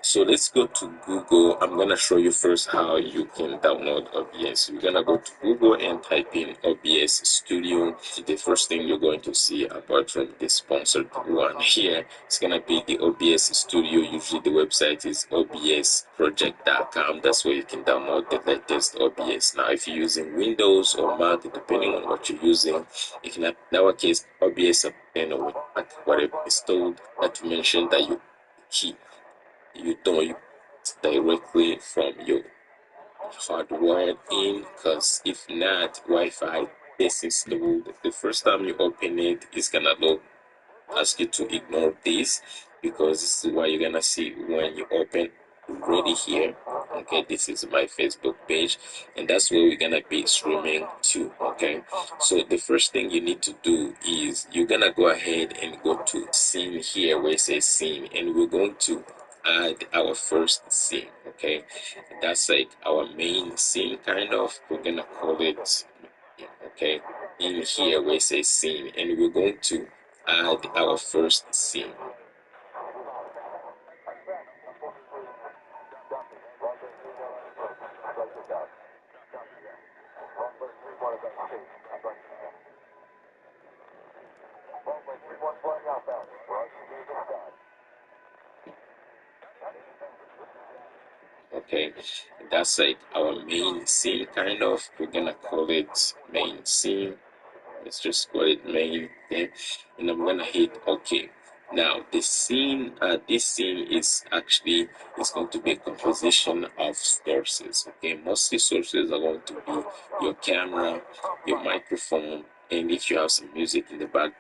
So let's go to Google. I'm gonna show you first how you can download OBS. You're gonna go to Google and type in OBS Studio. The first thing you're going to see, apart from the sponsored one here, it's gonna be the OBS Studio. Usually the website is obsproject.com. That's where you can download the latest OBS. Now, if you're using Windows or Mac, depending on what you're using, you can, in our case, OBS, whatever installed, not to mention that you don't directly from your hardware in, because if not, Wi-Fi disinstalled. The first time you open it, it's gonna ask you to ignore this, because this is what you're gonna see when you open ready here. Okay, this is my Facebook page, and that's where we're gonna be streaming to. Okay, so the first thing you need to do is you're gonna go ahead and go to scene here where it says scene, and we're going to add our first scene. Okay, that's like our main scene, kind of. We're gonna call it, okay, in here where it says scene, and we're going to add our first scene. Okay, that's like our main scene, kind of. We're gonna call it main scene. Let's just call it main. Okay, and I'm gonna hit OK. Now the scene, this scene is going to be a composition of sources. Okay, mostly sources are going to be your camera, your microphone, and if you have some music in the back.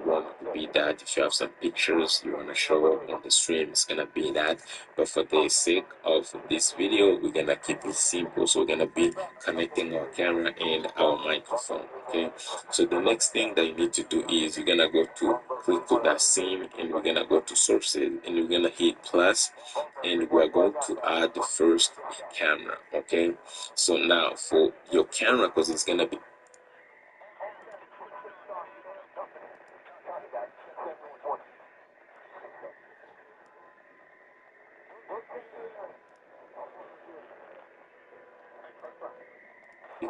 Going to be that if you have some pictures you want to show up on the stream, it's gonna be that. But for the sake of this video, we're gonna keep it simple. So we're gonna be connecting our camera and our microphone. Okay, so the next thing that you need to do is you're gonna go to click to that scene, and we're gonna go to sources, and we're gonna hit plus, and we're going to add the first camera. Okay, so now for your camera, because it's gonna be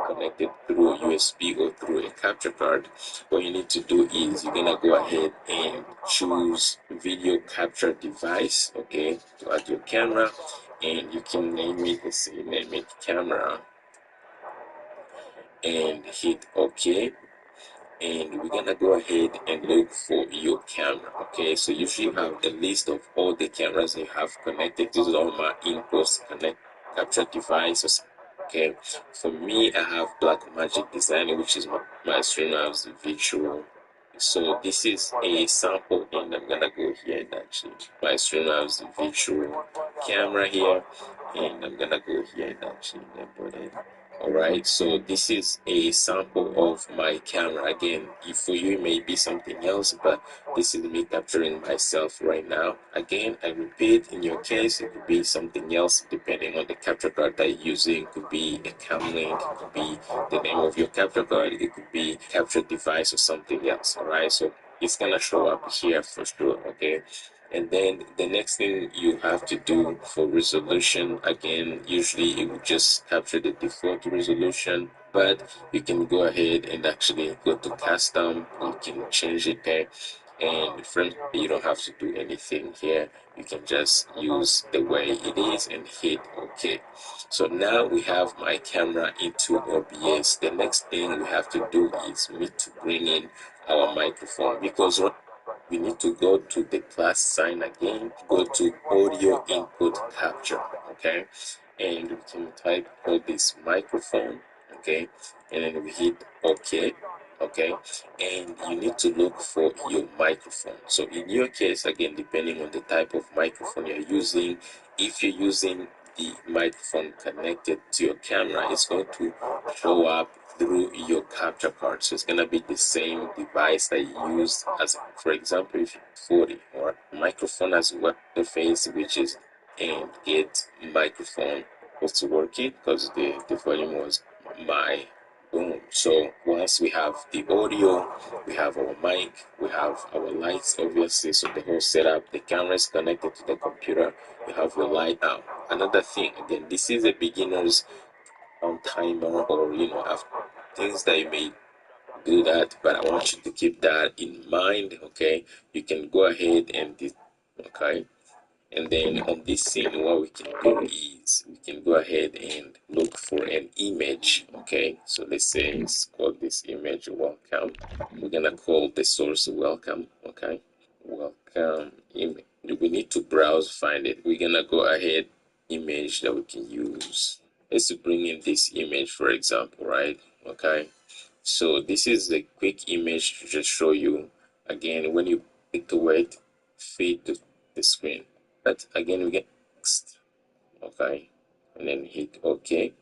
connected through USB or through a capture card, what you need to do is you're gonna go ahead and choose video capture device, okay, to add your camera, and you can name it, let's say name it camera, and hit OK. And we're gonna go ahead and look for your camera. Okay, so you should have a list of all the cameras you have connected. This is all my in-post connect capture devices. Okay, for me, I have Blackmagic Designer, which is my Streamlabs virtual. So this is a sample, and I'm gonna go here and actually my Streamlabs virtual camera here, and I'm gonna go here and actually import it. Alright, so this is a sample of my camera. Again, if for you it may be something else, but this is me capturing myself right now. Again, I repeat, in your case, it could be something else depending on the capture card that you're using. It could be a cam link, it could be the name of your capture card, it could be capture device or something else. Alright, so it's gonna show up here for sure. Okay, and then the next thing you have to do for resolution, again, usually it will just capture the default resolution, but you can go ahead and actually go to custom. You can change it there, and from you don't have to do anything here. You can just use the way it is and hit OK. So now we have my camera into OBS. The next thing we have to do is we need to bring in our microphone, because we need to go to the plus sign again, go to audio input capture. Okay, and we can type for this microphone. Okay, and then we hit OK. Okay, and you need to look for your microphone. So in your case, again, depending on the type of microphone you're using, if you're using the microphone connected to your camera, it's going to show up through your capture card. So it's gonna be the same device that you use. As for example, if you 40 or microphone as web interface, which is and get microphone was working because the volume was my boom. So once we have the audio, we have our mic, we have our lights, obviously. So the whole setup, the camera is connected to the computer. You have your light now. Another thing, again, this is a beginner's timer, or have things that you may do that, but I want you to keep that in mind. Okay, you can go ahead and okay, and then on this scene, what we can do is we can go ahead and look for an image. Okay, so let's say let's call this image welcome. We're gonna call the source welcome. Okay, welcome image. We need to browse, find it. We're gonna go ahead image that we can use. Let's bring in this image, for example, right? Okay, so this is a quick image to just show you. Again, when you click to it, feed to the screen. But again, we get next. Okay, and then hit OK.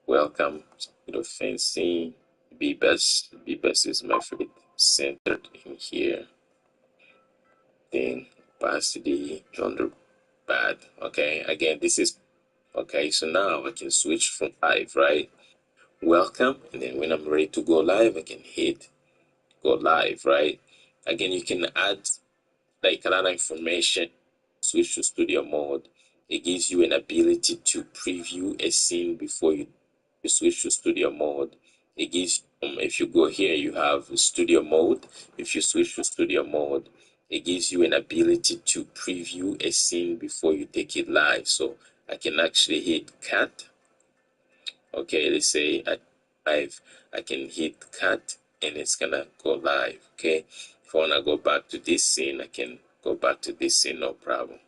Welcome. Fancy. B-best is my favorite. Centered in here. Then opacity, under bad. Okay, again, this is okay. So now I can switch from live, right? Welcome, and then when I'm ready to go live, I can hit go live, right? Again, you can add like a lot of information. Switch to studio mode. It gives you an ability to preview a scene before you switch to studio mode. It gives if you go here, you have studio mode. If you switch to studio mode, it gives you an ability to preview a scene before you take it live. So I can actually hit cut. Okay, let's say I can hit cut and it's gonna go live. Okay, if I wanna go back to this scene, I can go back to this scene, no problem.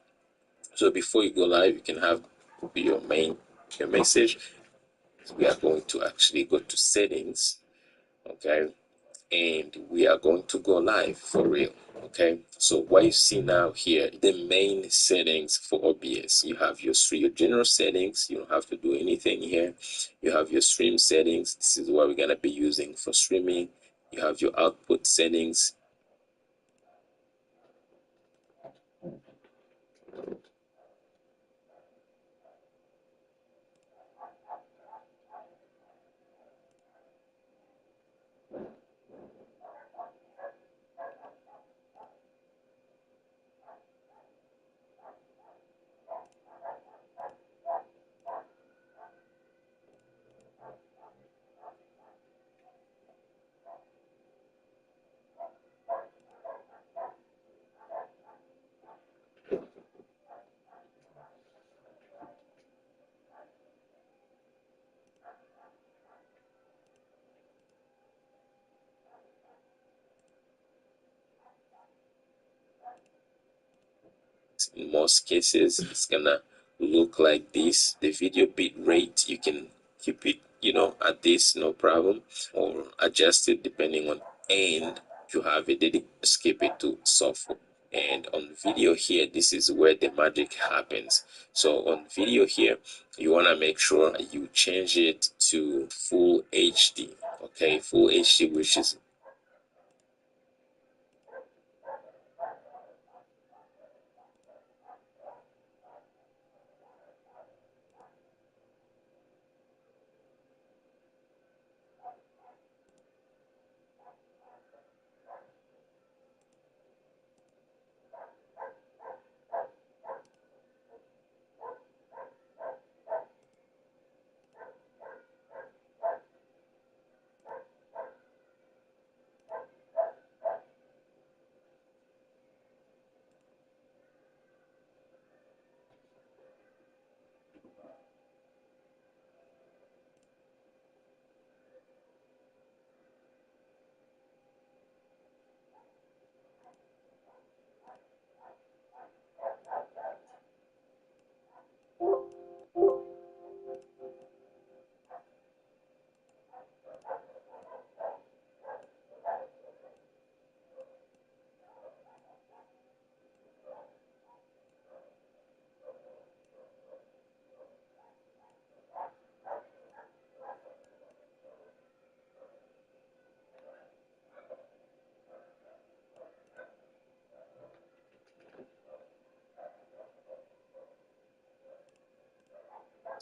So before you go live, you can have your message. We are going to actually go to settings. Okay, and we are going to go live for real. Okay, so what you see now here, the main settings for OBS. You have your general settings. You don't have to do anything here. You have your stream settings. This is what we're gonna be using for streaming. You have your output settings. In most cases, it's gonna look like this. The video bit rate, you can keep it, at this, no problem, or adjust it depending on, and you have a dedicated, skip it to software. And on video here, this is where the magic happens. So on video here, you want to make sure you change it to full HD. Okay, full HD, which is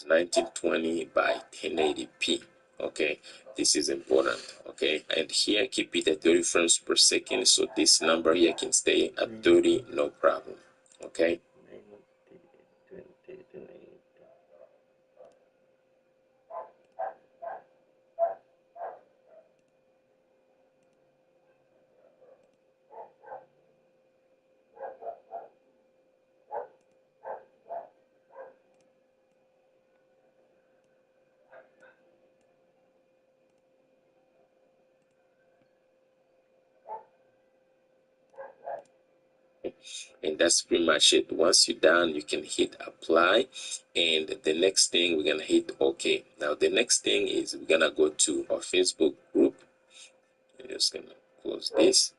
1920 by 1080p. Okay, this is important. Okay, and here keep it at 30 frames per second, so this number here can stay at 30, no problem. Okay, 20. And that's pretty much it. Once you're done, you can hit apply, and the next thing we're gonna hit OK. Now the next thing is we're gonna go to our Facebook group. I'm just gonna close this.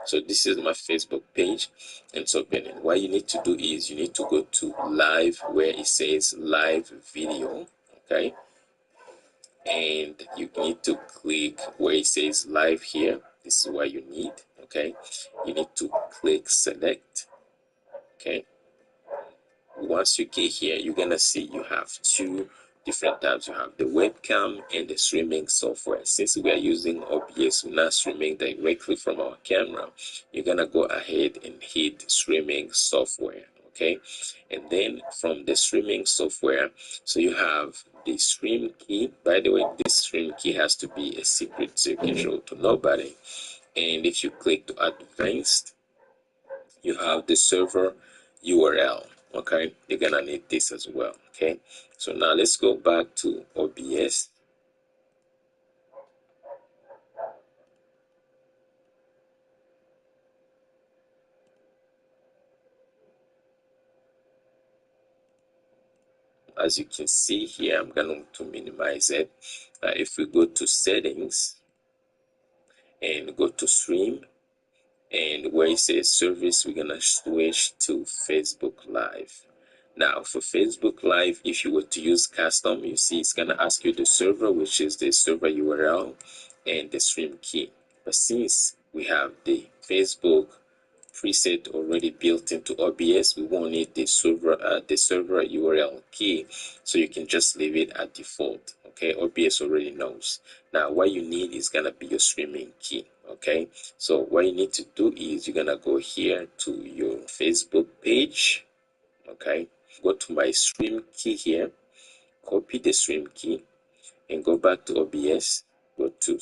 So this is my Facebook page, and it's opening. What you need to do is you need to go to live where it says live video. Okay, and you need to click where it says live here. This is what you need. Okay, you need to click select. Okay, once you get here, you're gonna see you have two different tabs. You have the webcam and the streaming software. Since we are using OBS, we're not streaming directly from our camera, you're gonna go ahead and hit streaming software. Okay, and then from the streaming software, so you have the stream key. By the way, this stream key has to be a secret, so you can show to nobody. And if you click to advanced, you have the server URL. Okay, you're gonna need this as well. Okay, so now let's go back to OBS. As you can see here, I'm going to minimize it. If we go to settings and go to stream, and where it says service, we're gonna switch to Facebook Live. Now for Facebook Live, if you were to use custom, you see it's gonna ask you the server, which is the server URL and the stream key. But since we have the Facebook preset already built into OBS, we won't need the server URL key, so you can just leave it at default. Okay, OBS already knows. Now what you need is gonna be your streaming key. Okay, so what you need to do is you're gonna go here to your Facebook page. Okay, go to my stream key here, copy the stream key, and go back to OBS. Go to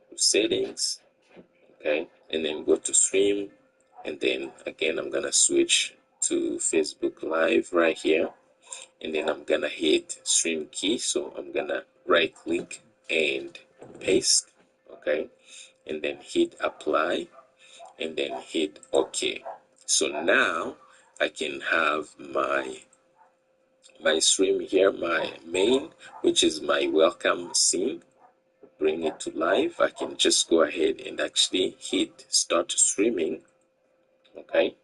to settings, okay, and then go to stream, and then again I'm gonna switch to Facebook Live right here, and then I'm gonna hit stream key. So I'm gonna right click and paste, okay, and then hit apply, and then hit OK. So now I can have my stream here, my main, which is my welcome scene, bring it to live. I can just go ahead and actually hit start streaming. Okay,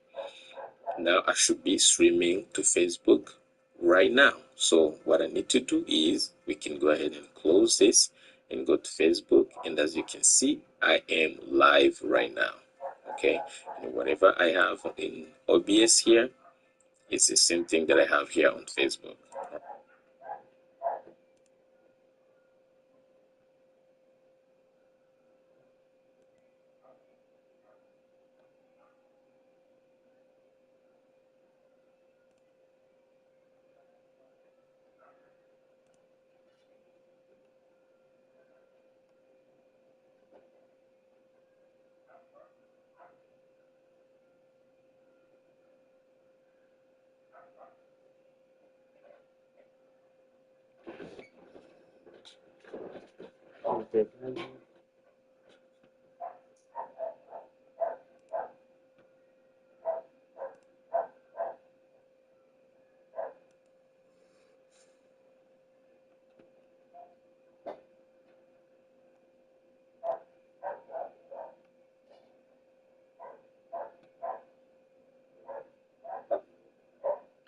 now I should be streaming to Facebook right now. So what I need to do is we can go ahead and close this and go to Facebook, and as you can see, I am live right now. Okay, and whatever I have in OBS here is the same thing that I have here on Facebook.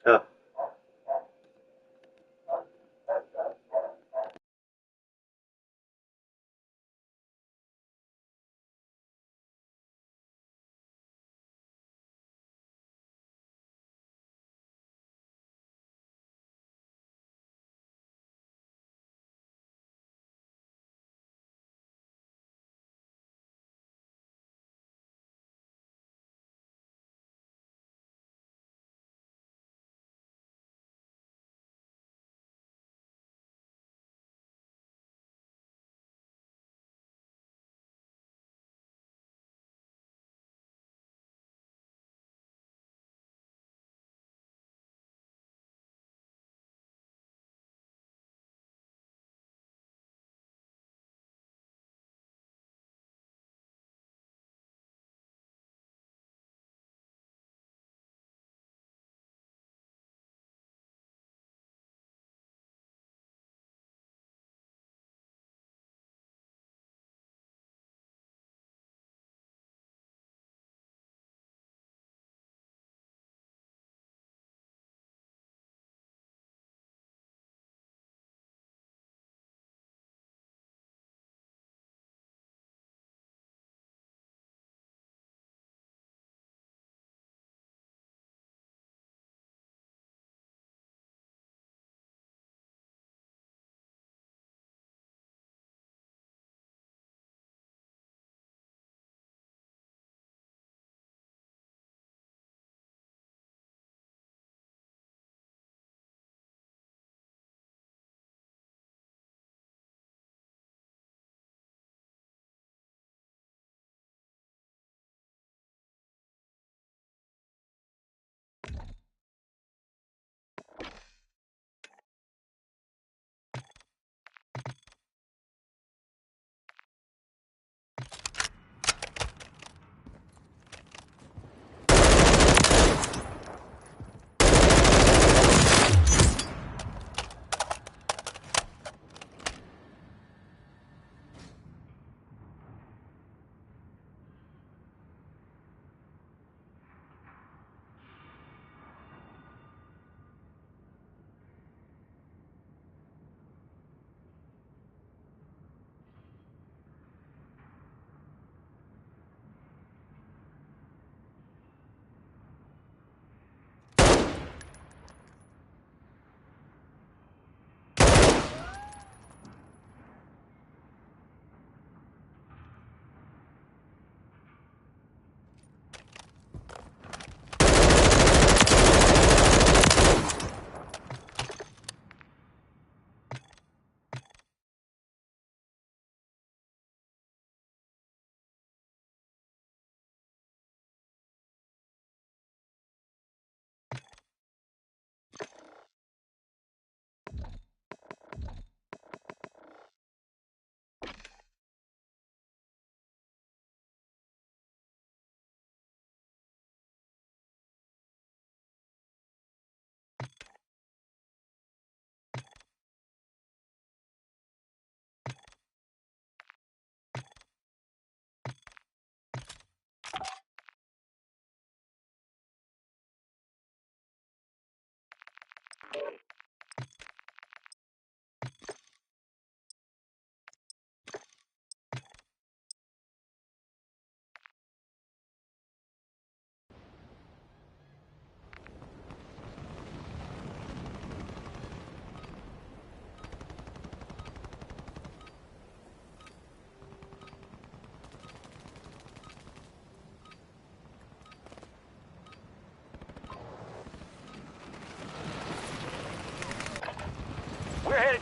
Ah,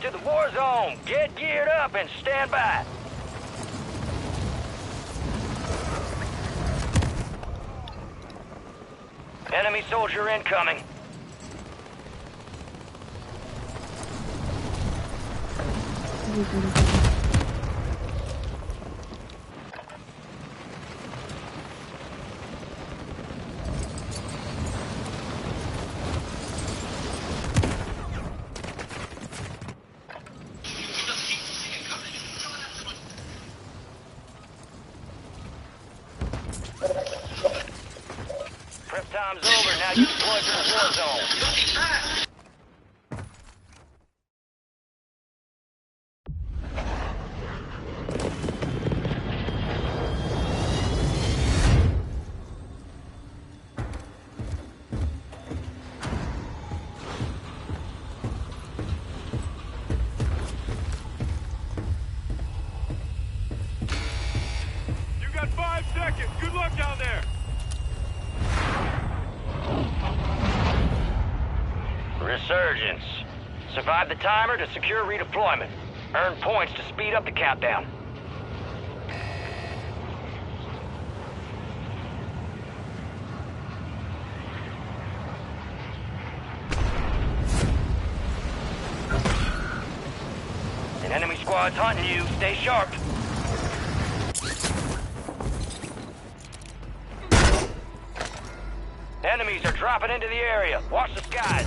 it to the war zone. Get geared up and stand by. Enemy soldier incoming. Prep time's over. Now you deploy to the war zone. You got 5 seconds. Good luck down there. Resurgence. Survive the timer to secure redeployment. Earn points to speed up the countdown. An enemy squad's hunting you. Stay sharp. Enemies are dropping into the area. Watch the skies.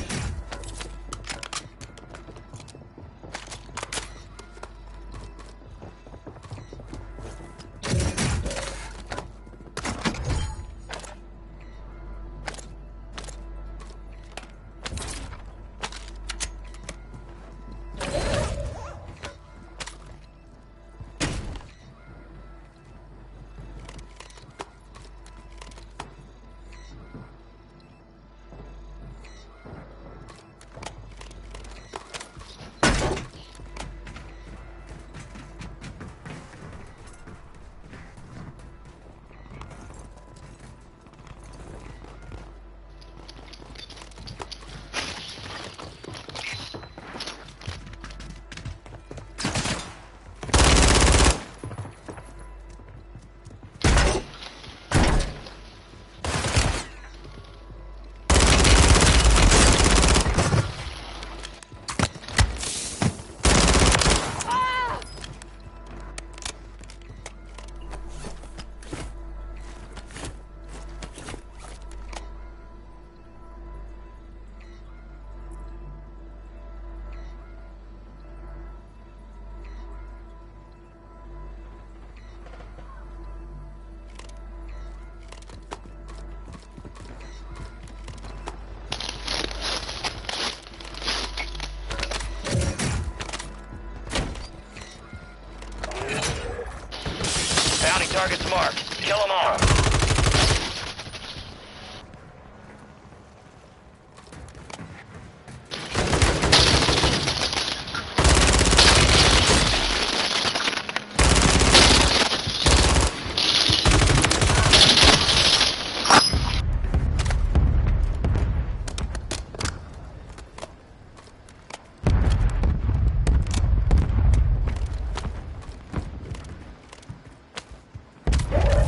Bounty targets marked. Kill them all.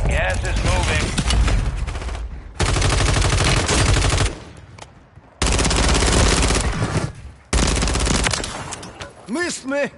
Gas is moving. Missed me!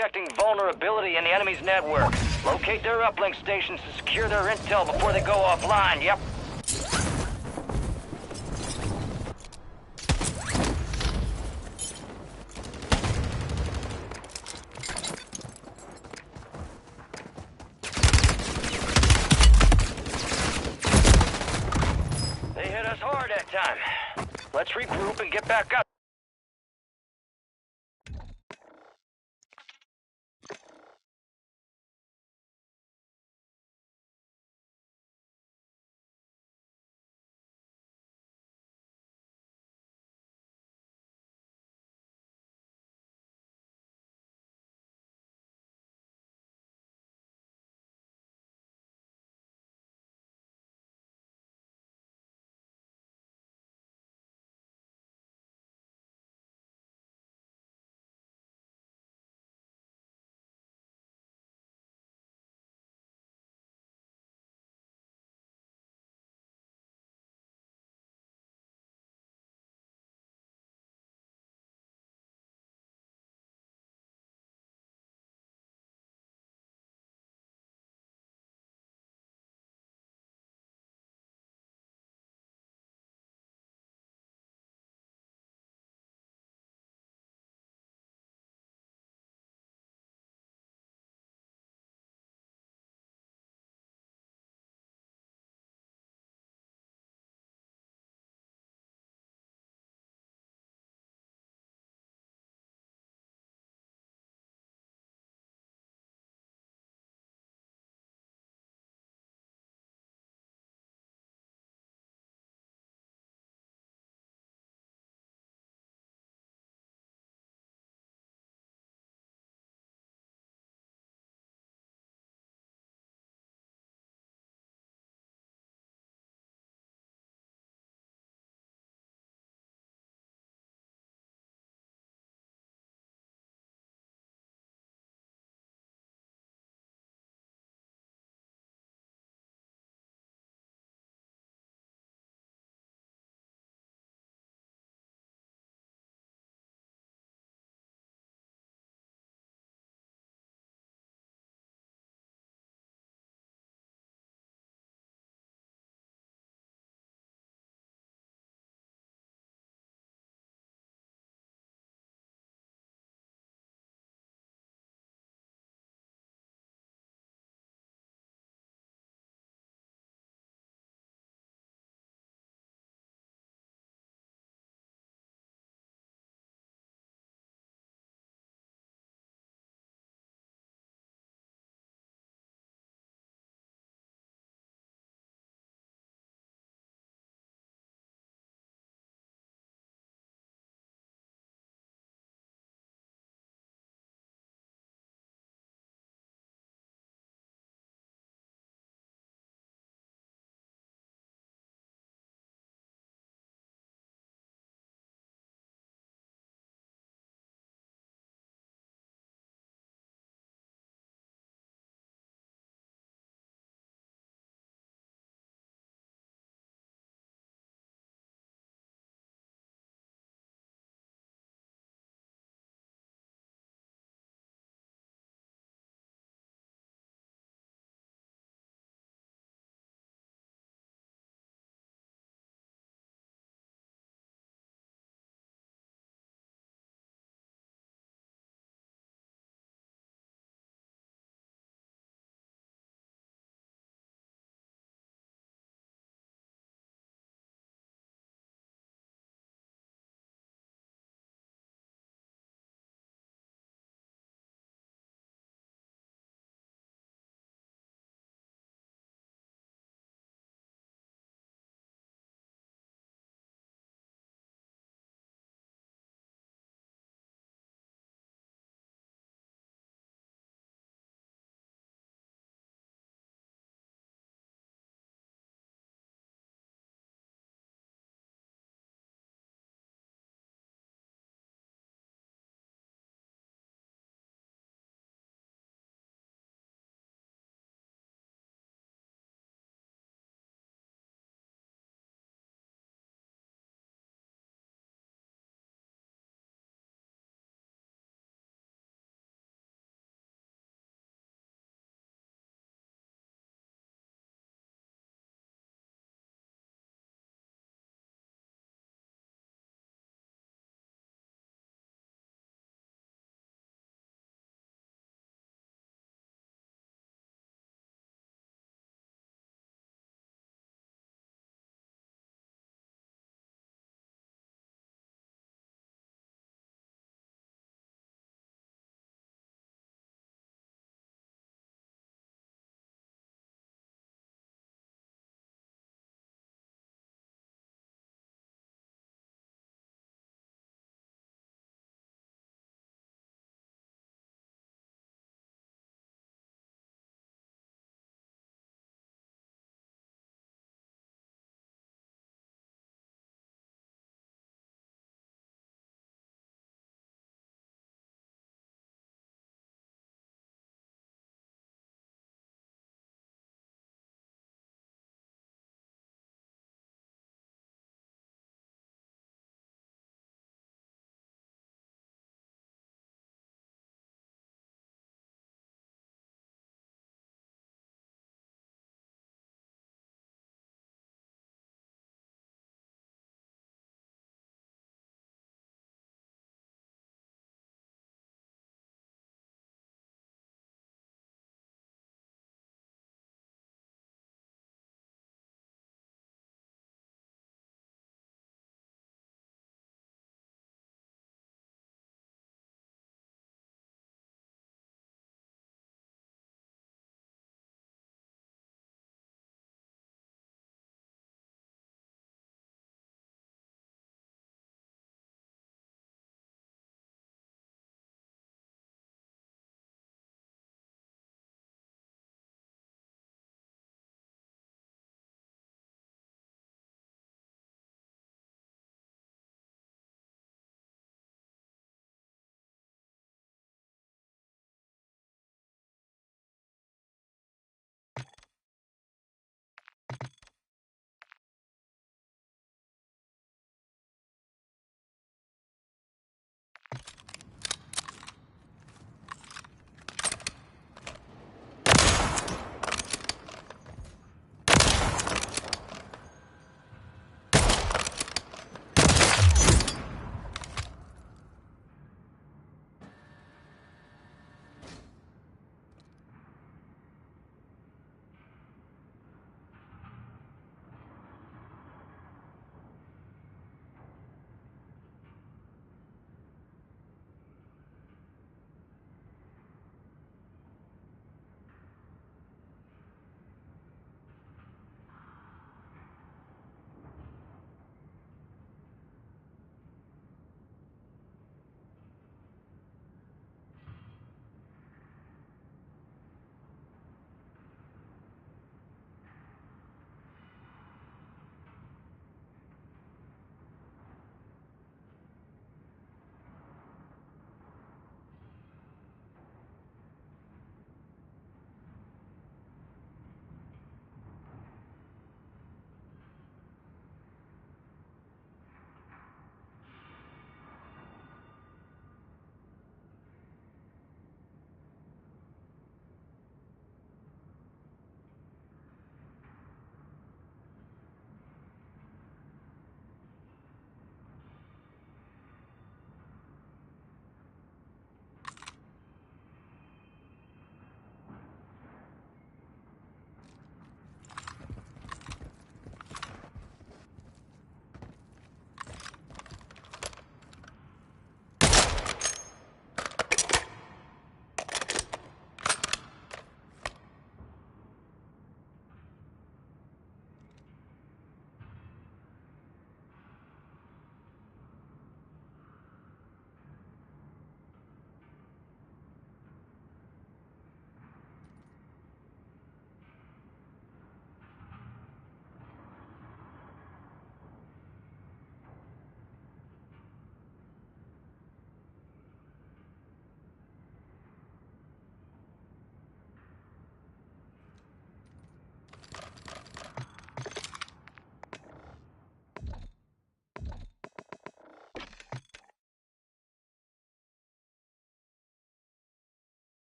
detecting vulnerability in the enemy's network. Locate their uplink stations to secure their intel before they go offline. Yep. They hit us hard that time. Let's regroup and get back up.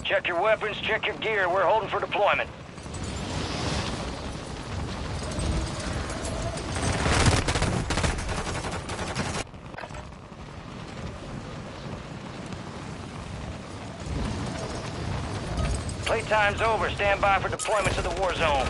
Check your weapons, check your gear. We're holding for deployment. Playtime's over. Stand by for deployment to the war zone.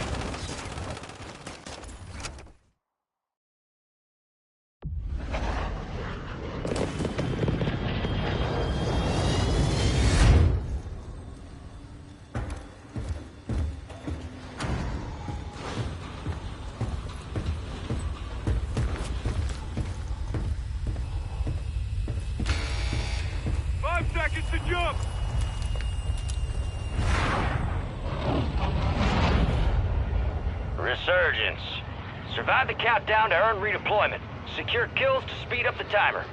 Five seconds to jump. Resurgence. Survive the countdown to earn redeployment. Secure kills to speed up the timer.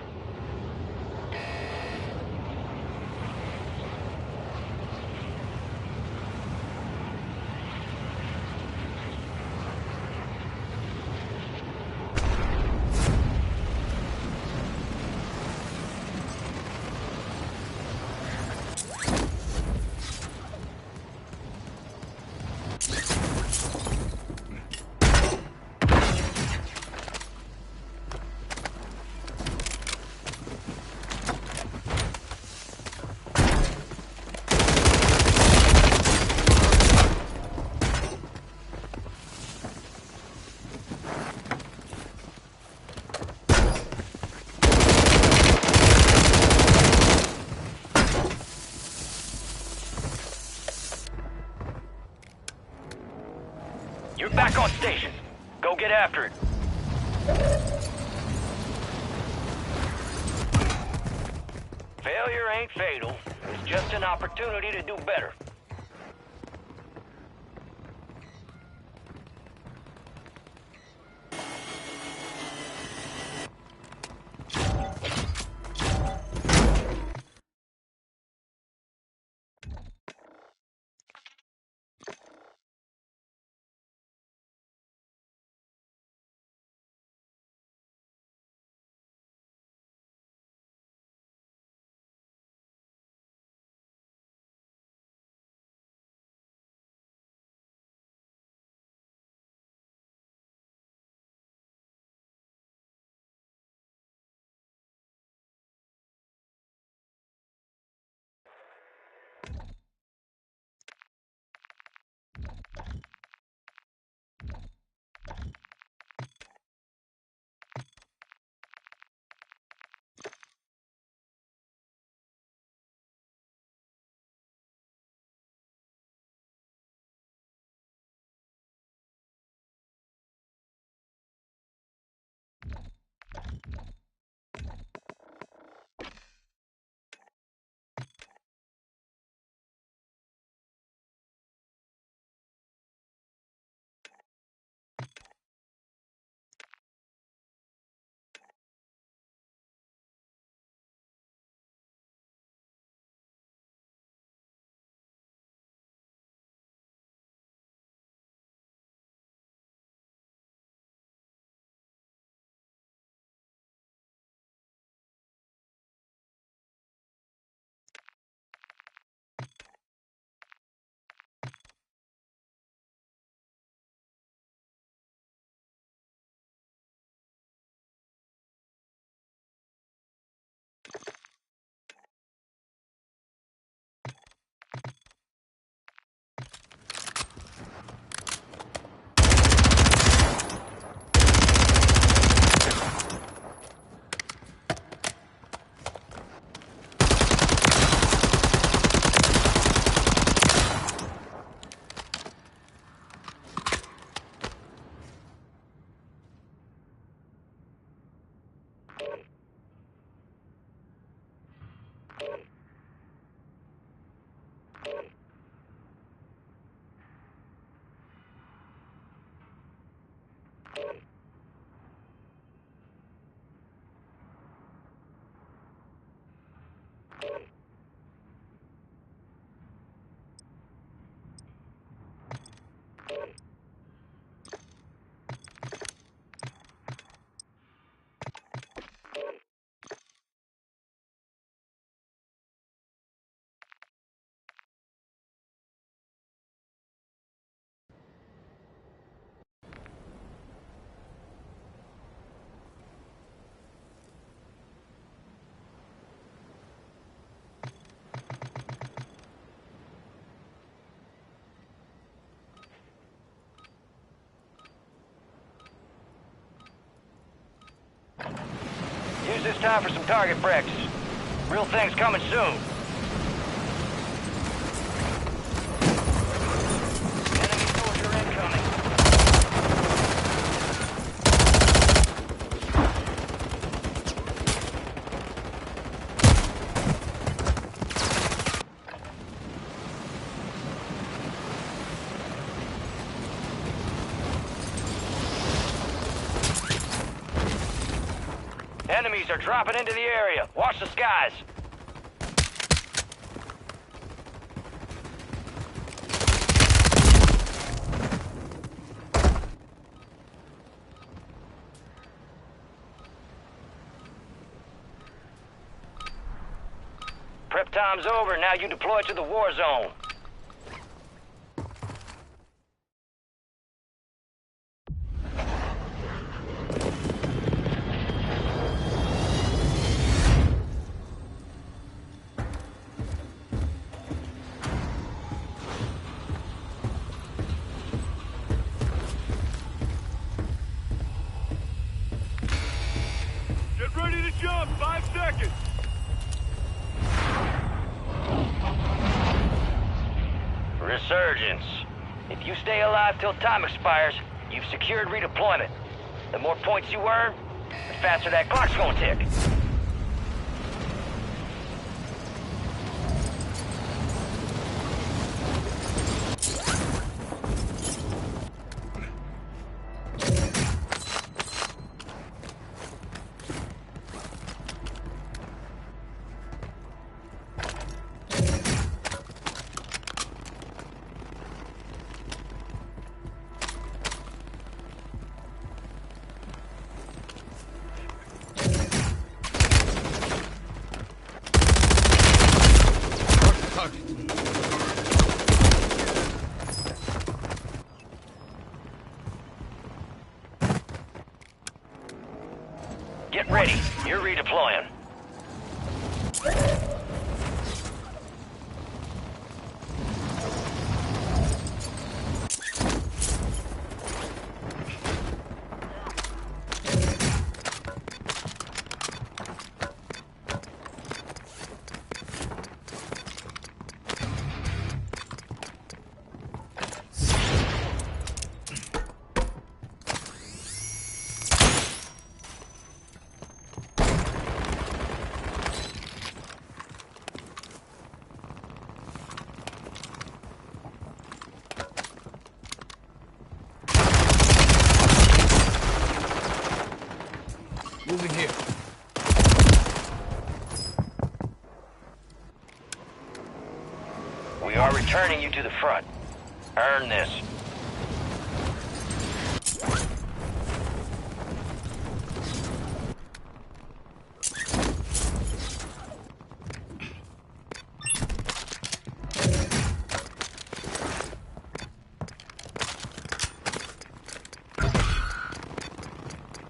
You're back on station. Go get after it. Failure ain't fatal. It's just an opportunity to do better. this time for some target practice. Real thing's coming soon. Enemy soldier incoming. Enemies are dropping into the area. Watch the skies. Prep time's over. Now you deploy to the war zone. Get ready to jump. 5 seconds. Resurgence. If you stay alive till time expires, you've secured redeployment. The more points you earn, the faster that clock's gonna tick. Get ready. You're redeploying. Moving here. We are returning you to the front. Earn this.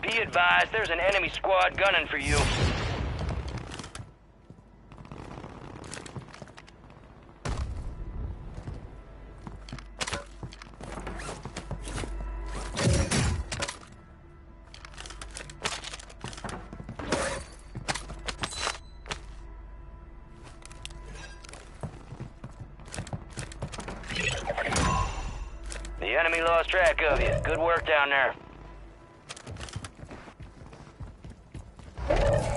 Be advised, there's an enemy squad gunning for you. The enemy lost track of you. Good work down there.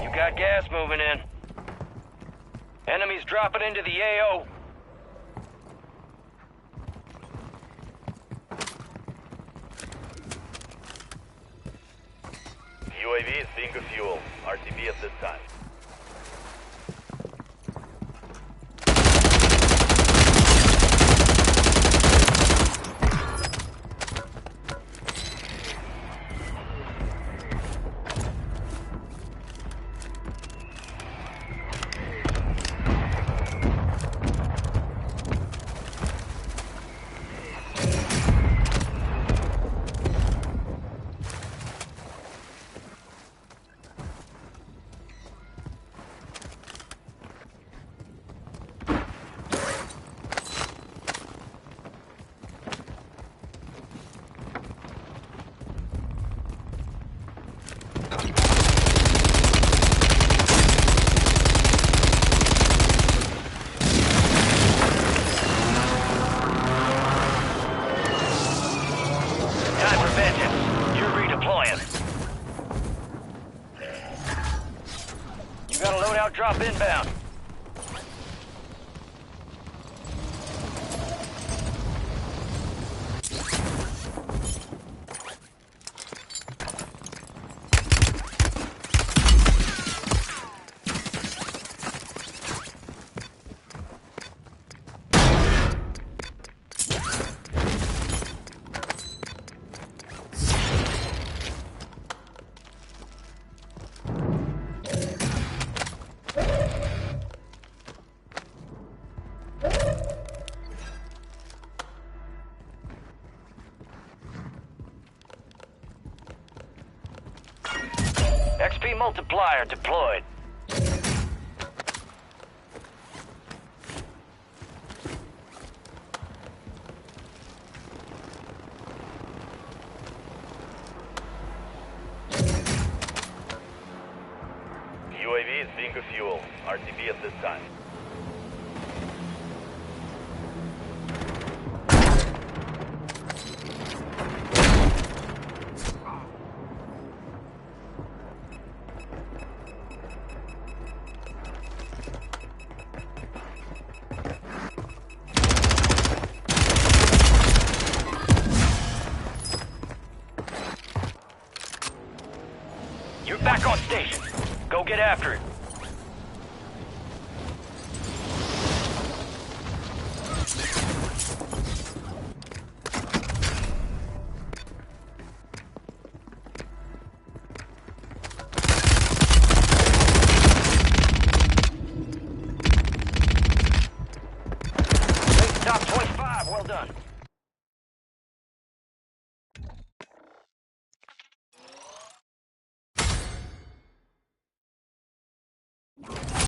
You got gas moving in. Enemies dropping into the AO. UAV is being refueled. RTB at this time. a loadout drop inbound. XP multiplier deployed. UAV is being fuel. RTB at this time. You're back on station. Go get after it.